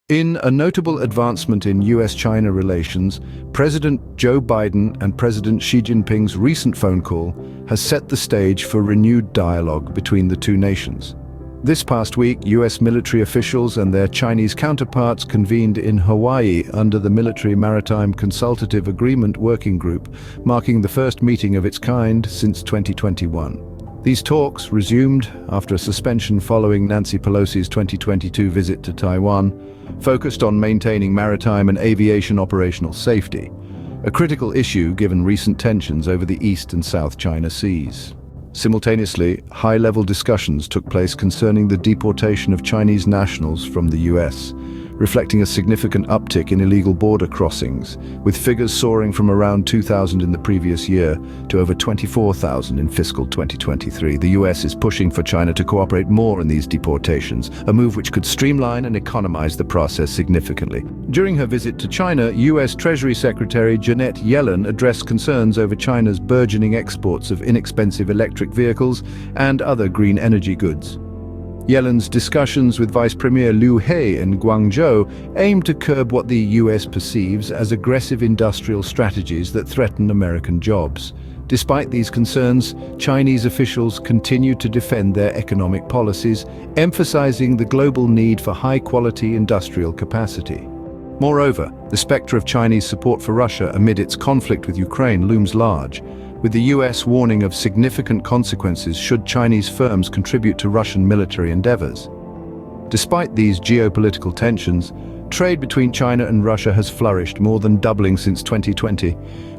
In a notable advancement in US-China relations, President Joe Biden and President Xi Jinping's recent phone call has set the stage for renewed dialogue between the two nations. This past week, US military officials and their Chinese counterparts convened in Hawaii under the Military Maritime Consultative Agreement Working Group, marking the first meeting of its kind since 2021. These talks, resumed after a suspension following Nancy Pelosi's 2022 visit to Taiwan, focused on maintaining maritime and aviation operational safety, a critical issue given recent tensions over the East and South China Seas. Simultaneously, high-level discussions took place concerning the deportation of Chinese nationals from the US, reflecting a significant uptick in illegal border crossings, with figures soaring from around 2,000 in the previous year to over 24,000 in fiscal 2023. The US is pushing for China to cooperate more in these deportations, a move which could streamline and economize the process significantly. During her visit to China, US Treasury Secretary Janet Yellen addressed concerns over China's burgeoning exports of inexpensive electric vehicles and other green energy goods. Yellen's discussions with Vice Premier Liu He in Guangzhou aim to curb what the US perceives as aggressive industrial strategies that threaten American jobs. Despite these concerns, Chinese officials continue to defend their economic policies, emphasizing the global need for high-quality industrial capacity. Moreover, the specter of Chinese support for Russia amid its conflict with Ukraine looms large, with the US warning of significant consequences should Chinese firms contribute to Russian military endeavors. Despite these geopolitical tensions, trade between China and Russia has flourished, more than doubling since 2020,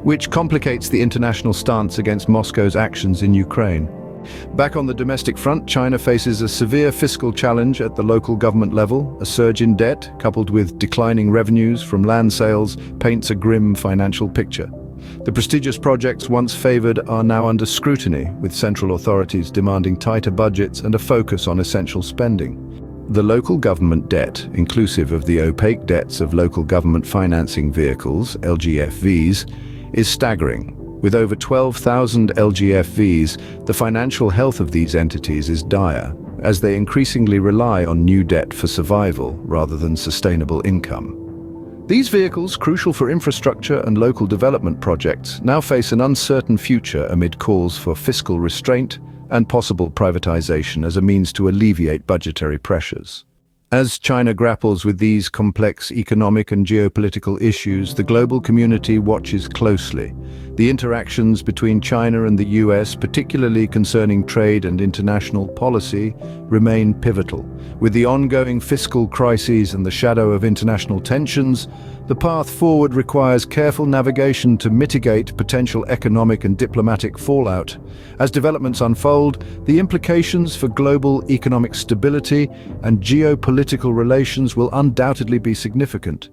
which complicates the international stance against Moscow's actions in Ukraine. Back on the domestic front, China faces a severe fiscal challenge at the local government level. A surge in debt, coupled with declining revenues from land sales, paints a grim financial picture. The prestigious projects once favored are now under scrutiny, with central authorities demanding tighter budgets and a focus on essential spending. The local government debt, inclusive of the opaque debts of local government financing vehicles, LGFVs, is staggering. With over 12,000 LGFVs, the financial health of these entities is dire, as they increasingly rely on new debt for survival rather than sustainable income. These vehicles, crucial for infrastructure and local development projects, now face an uncertain future amid calls for fiscal restraint and possible privatization as a means to alleviate budgetary pressures. As China grapples with these complex economic and geopolitical issues, the global community watches closely. The interactions between China and the US, particularly concerning trade and international policy, remain pivotal. With the ongoing fiscal crises and the shadow of international tensions, the path forward requires careful navigation to mitigate potential economic and diplomatic fallout. As developments unfold, the implications for global economic stability and geopolitical relations will undoubtedly be significant.